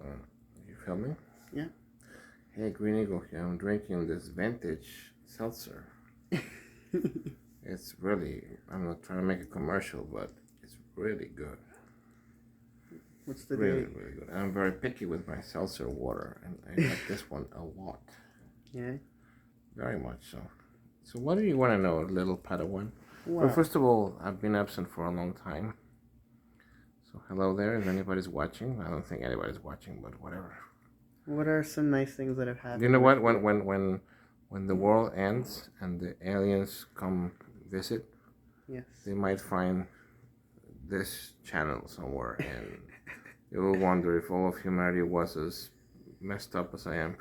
You filming? Yeah. Hey, Green Eagle here. I'm drinking this vintage seltzer. It's really, I'm not trying to make a commercial, but it's really good. What's the Really, date? really good. I'm very picky with my seltzer water, and I like this one a lot. Yeah. Very much so. So, what do you want to know, little Padawan? Well, Well, first of all, I've been absent for a long time. So, hello there, if anybody's watching. I don't think anybody's watching, but whatever. what are some nice things that have happened? You know what? When the world ends and the aliens come visit, Yes. they might find this channel somewhere, and they will wonder if all of humanity was as messed up as I am.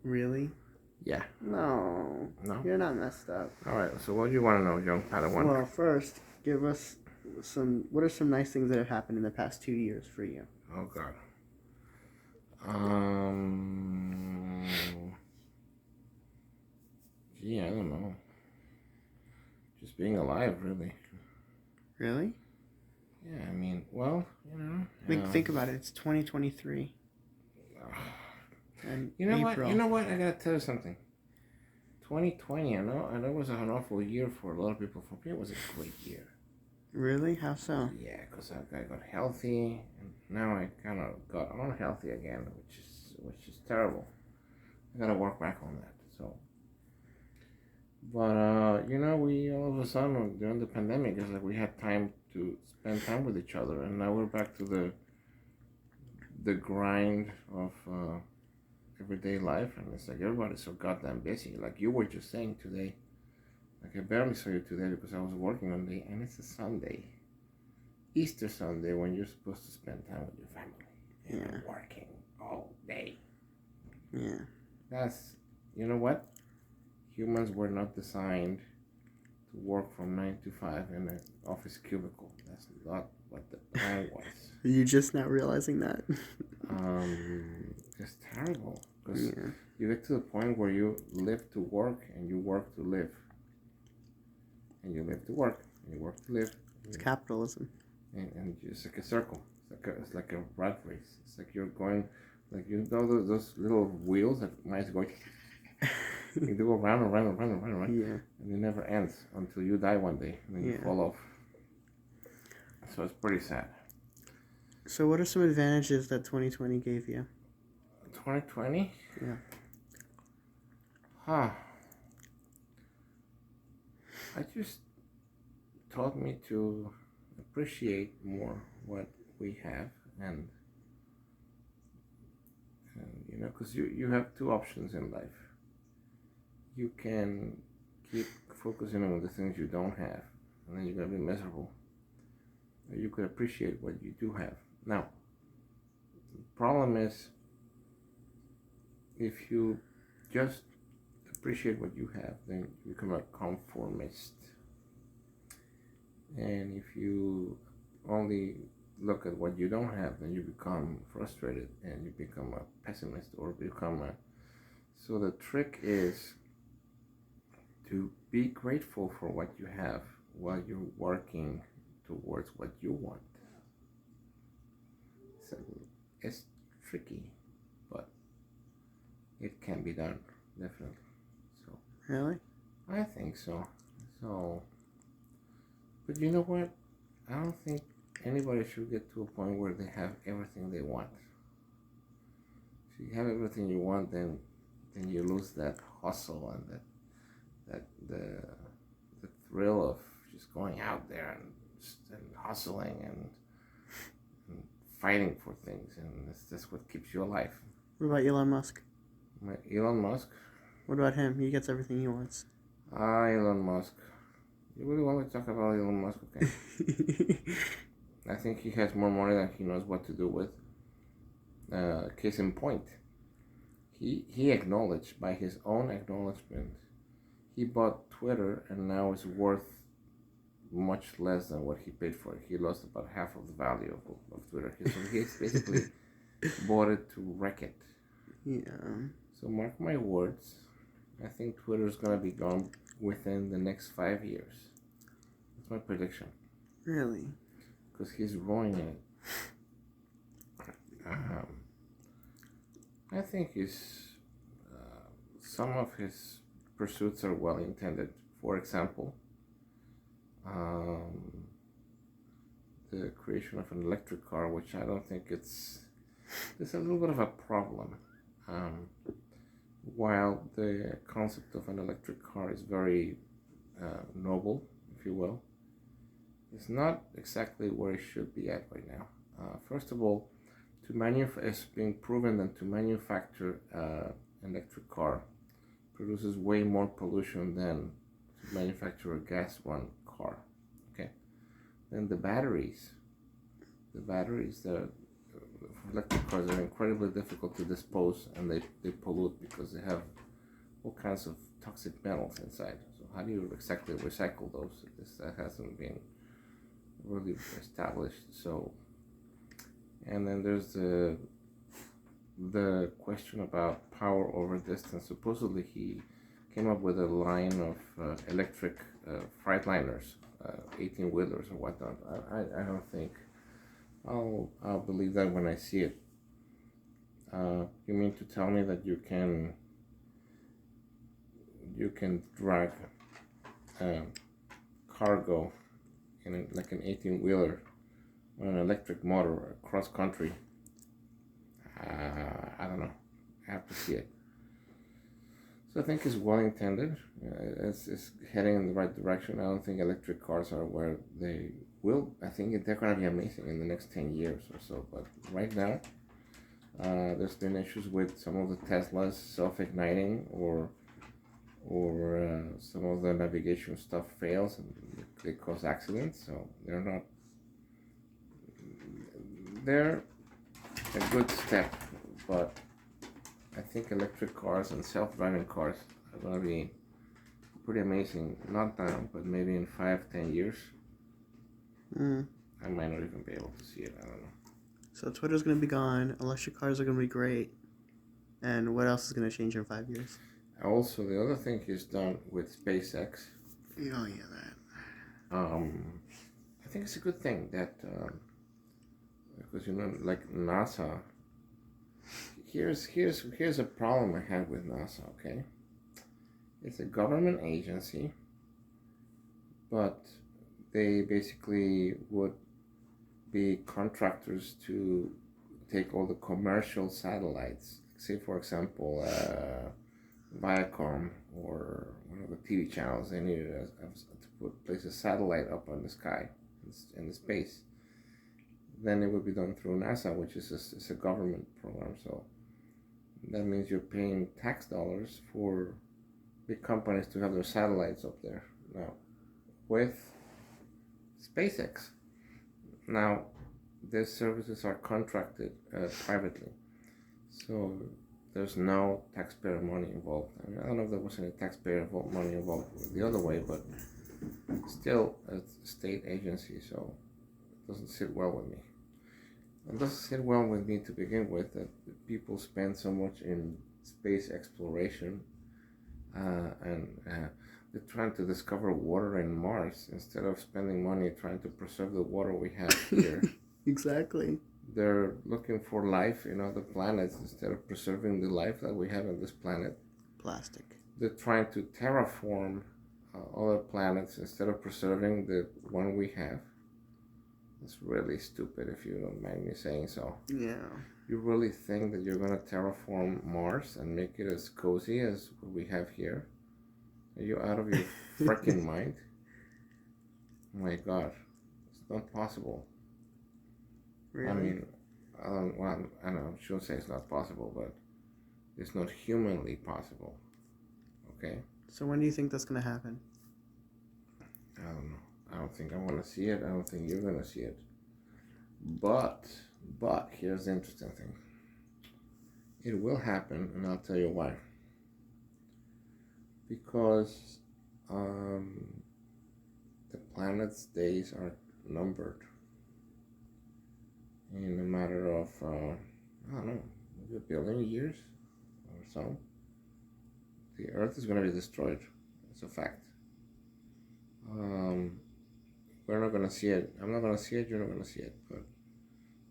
Really? Yeah. No. No? You're not messed up. All right. So, what do you want to know, young Padawan? Well, first, give us what are some nice things that have happened in the past 2 years for you? Oh God. Gee, I don't know. Just being alive, really. Really? Yeah, I mean, well, Think about it. It's 2023. And You know April. what? You know what? I gotta tell you something. 2020, I know it was an awful year for a lot of people. For me, it was a great year. Really? How so? Yeah, because I got healthy, and now I kind of got unhealthy again, which is terrible. I gotta work back on that. So, but we all of a sudden during the pandemic, it's like we had time to spend time with each other, and now we're back to the grind of everyday life, and it's like everybody's so goddamn busy. Like you were just saying today, like I barely saw you today because I was working on day, and it's a Sunday, Easter Sunday, when you're supposed to spend time with your family, and you're working all day. Yeah. That's, you know what? Humans were not designed to work from 9 to 5 in an office cubicle. That's not what the plan was. Are you just not realizing that? It's terrible because you get to the point where you live to work and you work to live, and you live to work and you work to live. It's capitalism. And it's like a circle. It's like a rat race. It's like you're going, like those little wheels that mice go. You do go round and round and round and round and round. Yeah. And it never ends until you die one day and then you fall off. So it's pretty sad. So what are some advantages that 2020 gave you? 2020? Yeah. I just taught me to appreciate more what we have, and because you have two options in life. You can keep focusing on the things you don't have, and then you're gonna be miserable. Or you could appreciate what you do have. Now, the problem is if you just appreciate what you have, then you become a conformist. And if you only look at what you don't have, then you become frustrated and you become a pessimist or become a. So the trick is to be grateful for what you have while you're working towards what you want. So it's tricky, but it can be done, definitely. So Really? I think so. So, but you know what? I don't think anybody should get to a point where they have everything they want. If you have everything you want, then you lose that hustle and the thrill of just going out there and hustling and fighting for things, and that's what keeps you alive. What about Elon Musk? Elon Musk? What about him? He gets everything he wants. Elon Musk. You really want to talk about Elon Musk? Okay. I think he has more money than he knows what to do with. Case in point, he acknowledged, by his own acknowledgement, he bought Twitter and now it's worth much less than what he paid for it. He lost about half of the value of Twitter. So he's basically bought it to wreck it. Yeah. So mark my words, I think Twitter's gonna be gone within the next 5 years. That's my prediction. Really? Because he's ruining it. I think some of his pursuits are well intended. For example, um, the creation of an electric car, which I don't think there's a little bit of a problem. Um, while the concept of an electric car is very noble, if you will, it's not exactly where it should be at right now. First of all, it's being proven that to manufacture an electric car produces way more pollution than to manufacture a gas one car. Okay, then the batteries that electric cars are incredibly difficult to dispose, and they pollute because they have all kinds of toxic metals inside. So how do you exactly recycle those? That hasn't been really established. So, and then there's the question about power over distance. Supposedly he came up with a line of electric Freightliners, 18 wheelers or whatnot. I don't think I'll believe that when I see it. You mean to tell me that you can drag cargo in like an 18 wheeler on an electric motor across country? I don't know. I have to see it. So I think it's well intended. It's heading in the right direction. I don't think electric cars are where they will. I think they're going to be amazing in the next 10 years or so. But right now, there's been issues with some of the Teslas self-igniting, or some of the navigation stuff fails and they cause accidents. So they're a good step, but I think electric cars and self-driving cars are going to be pretty amazing. Not now, but maybe in 5-10 years. I might not even be able to see it. I don't know. So Twitter's going to be gone. Electric cars are going to be great. And what else is going to change in 5 years? Also, the other thing he's done with SpaceX. Oh yeah, that. I think it's a good thing that because like NASA. Here's a problem I have with NASA. Okay, it's a government agency, but they basically would be contractors to take all the commercial satellites. Say, for example, Viacom or one of the TV channels. They needed to place a satellite up on the sky in the space. Then it would be done through NASA, which is a government program. So that means you're paying tax dollars for big companies to have their satellites up there. Now, with SpaceX, now these services are contracted privately, so there's no taxpayer money involved. I don't know if there was any taxpayer money involved the other way, but still it's a state agency, so it doesn't sit well with me. It doesn't sit well with me to begin with that people spend so much in space exploration and they're trying to discover water in Mars instead of spending money trying to preserve the water we have here. Exactly. They're looking for life in other planets instead of preserving the life that we have on this planet. Plastic. They're trying to terraform other planets instead of preserving the one we have. It's really stupid, if you don't mind me saying so. Yeah. You really think that you're going to terraform Mars and make it as cozy as what we have here? Are you out of your freaking mind? Oh my God. It's not possible. Really? I mean, I don't know, I shouldn't say it's not possible, but it's not humanly possible. Okay? So when do you think that's going to happen? I don't know. I don't think I want to see it. I don't think you're going to see it. But here's the interesting thing. It will happen, and I'll tell you why. Because the planet's days are numbered. In a matter of, I don't know, maybe 1 billion years or so, the Earth is going to be destroyed. It's a fact. We're not going to see it. I'm not going to see it. You're not going to see it.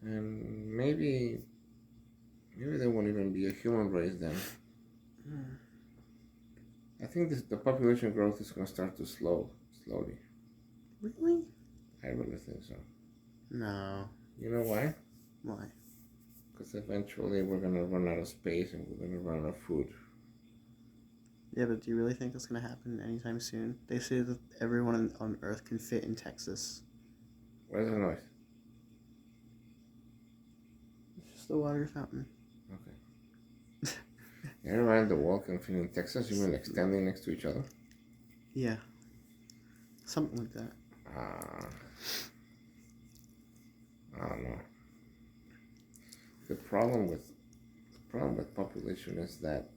And maybe they won't even wouldn't be a human race then. I think the population growth is going to start to slowly. Really? I really think so. No. You know why? Why? Because eventually we're going to run out of space and we're going to run out of food. Yeah, but do you really think that's going to happen anytime soon? They say that everyone on Earth can fit in Texas. Where's the noise? It's just the water fountain. Okay. Everyone the world can fit in Texas? You mean like standing next to each other? Yeah. Something like that. I don't know. The problem with population is that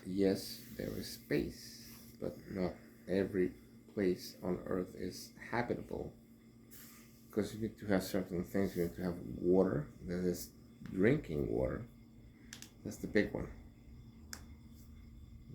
yes, there is space, but not every place on Earth is habitable. Because you need to have certain things. You need to have water. That is drinking water. That's the big one.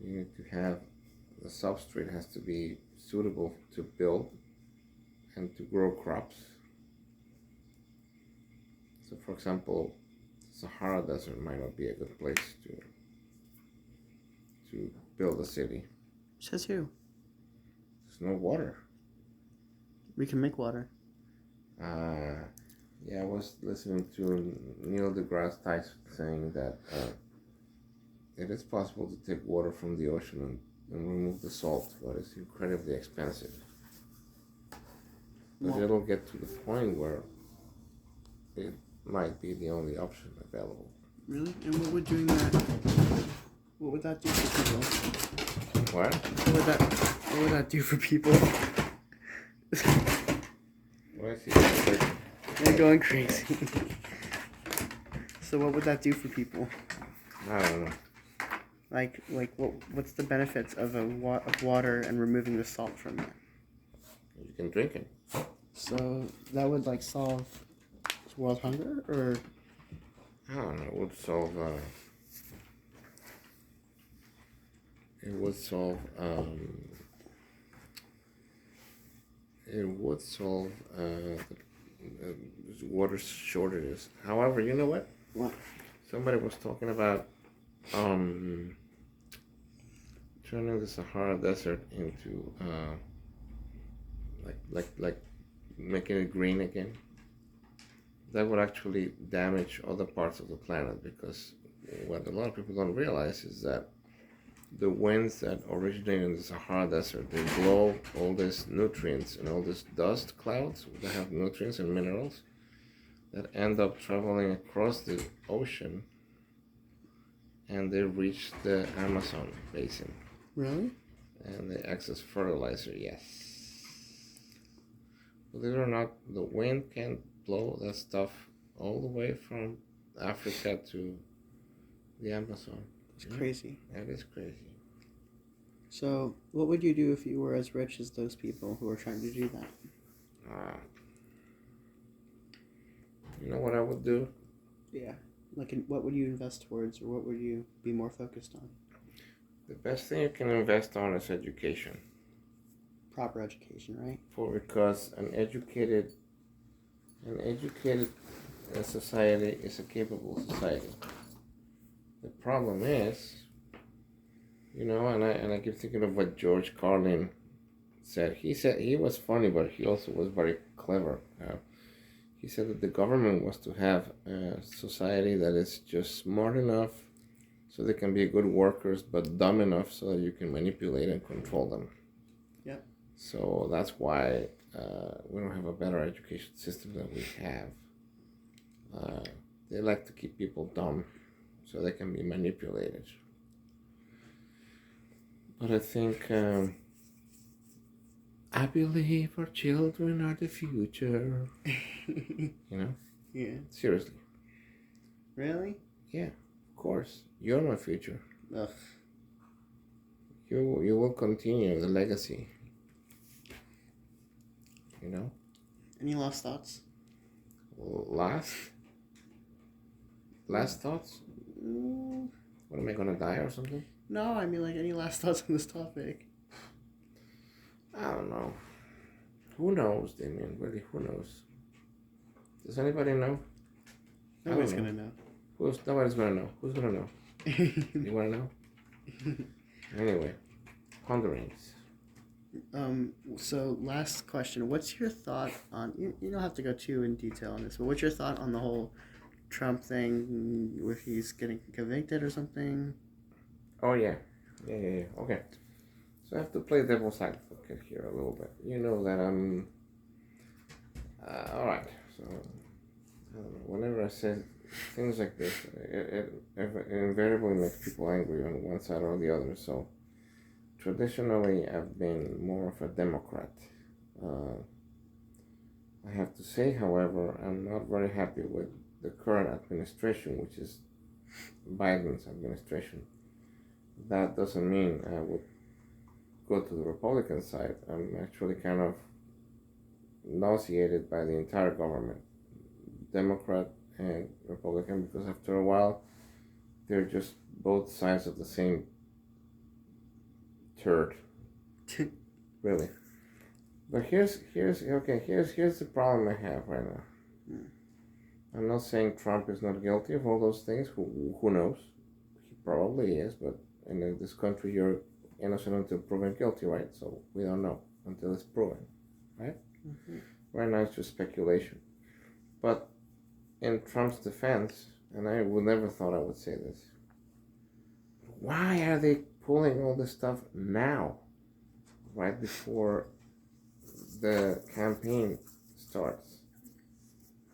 You need to have the substrate has to be suitable to build and to grow crops. So, for example, Sahara Desert might not be a good place to build a city. Says who? There's no water. We can make water. Yeah, I was listening to Neil deGrasse Tyson saying that it is possible to take water from the ocean and remove the salt, but it's incredibly expensive. But Well, it'll get to the point where it might be the only option available. really? And what would doing that? What would that do for people? What? What would that do for people? What is he? They're going crazy. So what would that do for people? I don't know. Like what's the benefits of of water and removing the salt from it? You can drink it. So that would like solve world hunger, or I don't know. It would solve. It would solve. It would solve the water shortages. However, you know what? what? Somebody was talking about turning the Sahara Desert into like making it green again. That would actually damage other parts of the planet, because what a lot of people don't realize is that the winds that originate in the Sahara Desert, they blow all these nutrients and all these dust clouds that have nutrients and minerals that end up traveling across the ocean, and they reach the Amazon basin. Really? And they access fertilizer, yes. Believe it or not, the wind can blow that stuff all the way from Africa to the Amazon. It's crazy. That is crazy. So what would you do if you were as rich as those people who are trying to do that? You know what I would do? Yeah. Like, what would you invest towards, or what would you be more focused on? The best thing you can invest on is education. Proper education, right? Because an educated society is a capable society. The problem is, and I keep thinking of what George Carlin said. He said he was funny, but he also was very clever. He said that the government was to have a society that is just smart enough so they can be good workers, but dumb enough so that you can manipulate and control them. Yep. So that's why we don't have a better education system than we have. They like to keep people dumb so they can be manipulated. But I think I believe our children are the future. Yeah. Seriously. Really? Yeah, of course. You're my future. Ugh. You will continue the legacy. Any last thoughts? Last thoughts? What, am I gonna die or something? No, I mean, like, any last thoughts on this topic? I don't know. Who knows, Damien? Really, who knows? Does anybody know? Nobody's gonna know. Nobody's gonna know. Who's gonna know? You wanna know? Anyway, ponderings. So last question. What's your thought on, you don't have to go too in detail on this, but what's your thought on the whole Trump thing, if he's getting convicted or something? Oh yeah. Okay. So I have to play devil's advocate here a little bit. You know that I'm. Alright. So I don't know. Whenever I say things like this, it invariably makes people angry on one side or the other. So traditionally, I've been more of a Democrat. I have to say, however, I'm not very happy with the current administration, which is Biden's administration. That doesn't mean I would go to the Republican side. I'm actually kind of nauseated by the entire government, Democrat and Republican, because after a while, they're just both sides of the same turd. Really. But here's the problem I have right now. I'm not saying Trump is not guilty of all those things. Who knows? He probably is, but in this country, you're innocent until proven guilty, right? So we don't know until it's proven, right? Mm-hmm. Right now it's just speculation. But in Trump's defense, and I would never thought I would say this, why are they pulling all this stuff now, right before the campaign starts?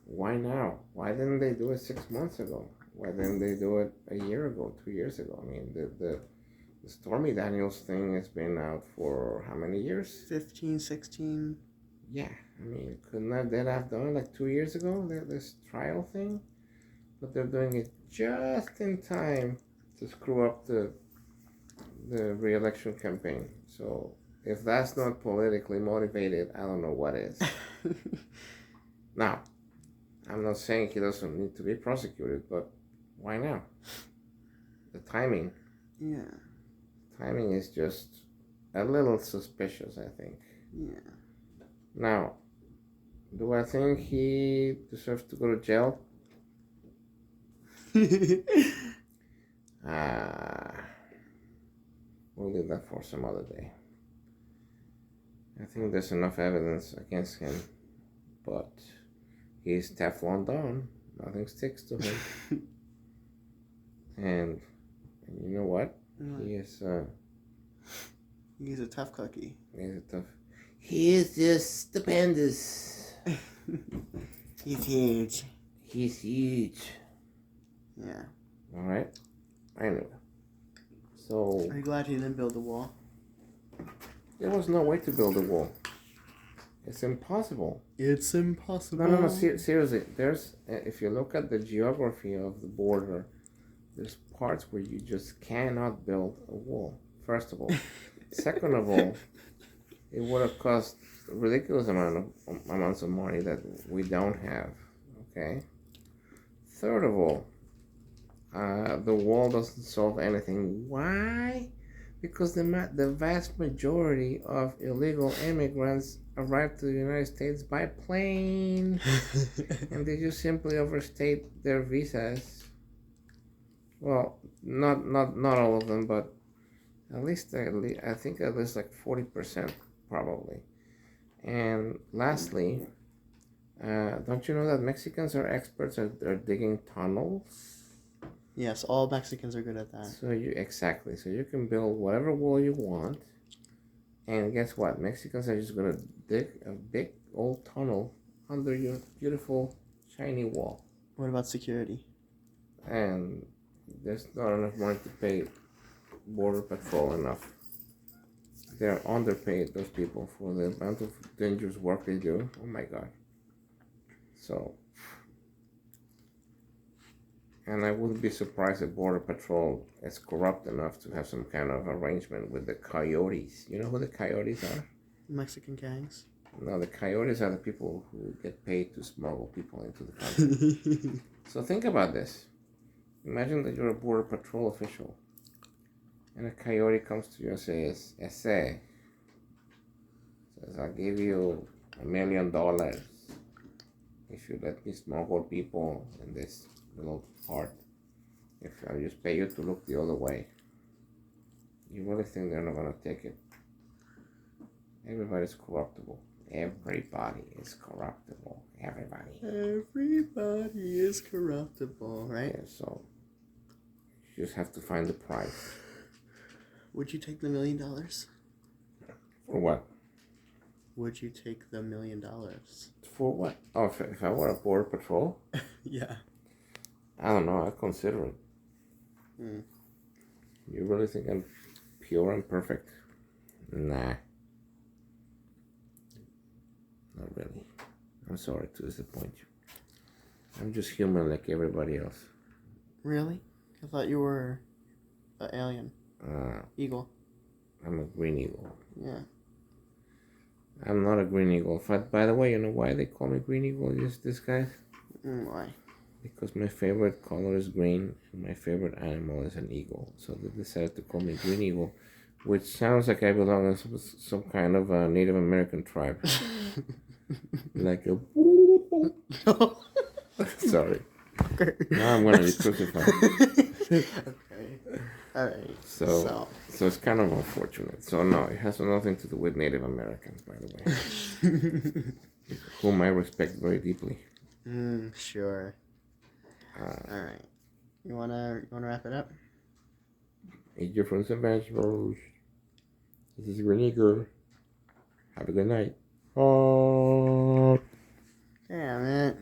Why now? Why didn't they do it 6 months ago? Why didn't they do it a year ago, 2 years ago? I mean, the Stormy Daniels thing has been out for how many years? 15, 16. Yeah, I mean, couldn't they have done it like 2 years ago, this trial thing? But they're doing it just in time to screw up the re-election campaign. So if that's not politically motivated, I don't know what is. Now, I'm not saying he doesn't need to be prosecuted, but why now? The timing. Yeah. Timing is just a little suspicious, I think. Yeah. Now, do I think he deserves to go to jail? We'll leave that for some other day. I think there's enough evidence against him, but he's Teflon Don. Nothing sticks to him. and you know what? He is. He's a tough cookie. He is just stupendous. He's huge. He's huge. Yeah. All right. Anyway. So. Are you glad he didn't build the wall? There was no way to build a wall. It's impossible. It's impossible. No. Seriously, there's if you look at the geography of the border, there's parts where you just cannot build a wall. First of all, second of all, it would have cost ridiculous amounts of money that we don't have. Okay. Third of all, the wall doesn't solve anything. Why? Because the vast majority of illegal immigrants arrive to the United States by plane, and they just simply overstate their visas. Well, not all of them, but at least I think at least like 40% probably. And lastly, don't you know that Mexicans are experts at digging tunnels? Yes, all Mexicans are good at that. So you can build whatever wall you want, and guess what? Mexicans are just gonna dig a big old tunnel under your beautiful shiny wall. What about security? And there's not enough money to pay Border Patrol enough. They're underpaid, those people, for the amount of dangerous work they do. Oh my god. So, and I wouldn't be surprised if Border Patrol is corrupt enough to have some kind of arrangement with the coyotes. You know who the coyotes are? Mexican gangs? No, the coyotes are the people who get paid to smuggle people into the country. So think about this. Imagine that you're a Border Patrol official, and a coyote comes to you and says, I'll give you $1 million if you let me smuggle people in this little part if I just pay you to look the other way, you really think they're not gonna take it? Everybody's corruptible. Everybody is corruptible. Everybody. Everybody is corruptible, right? Yeah, so you just have to find the price. Would you take the $1 million? For what? Would you take the $1 million? For what? Oh, if I were a border patrol? Yeah. I don't know. I'd consider it. Mm. You really think I'm pure and perfect? Nah. Not really. I'm sorry to disappoint you. I'm just human like everybody else. Really? I thought you were an alien. Eagle. I'm a green eagle. Yeah. I'm not a green eagle. By the way, you know why they call me green eagle? This guy? Why? Because my favorite color is green and my favorite animal is an eagle. So they decided to call me green eagle, which sounds like I belong in some kind of a Native American tribe. Like a... Sorry. Now I'm gonna be crucified. Okay. Alright. So it's kind of unfortunate. So no, it has nothing to do with Native Americans, by the way. Whom I respect very deeply. Sure. Alright. You wanna wrap it up? Eat your fruits and vegetables. This is Green Eagle. Have a good night. Oh. Damn it.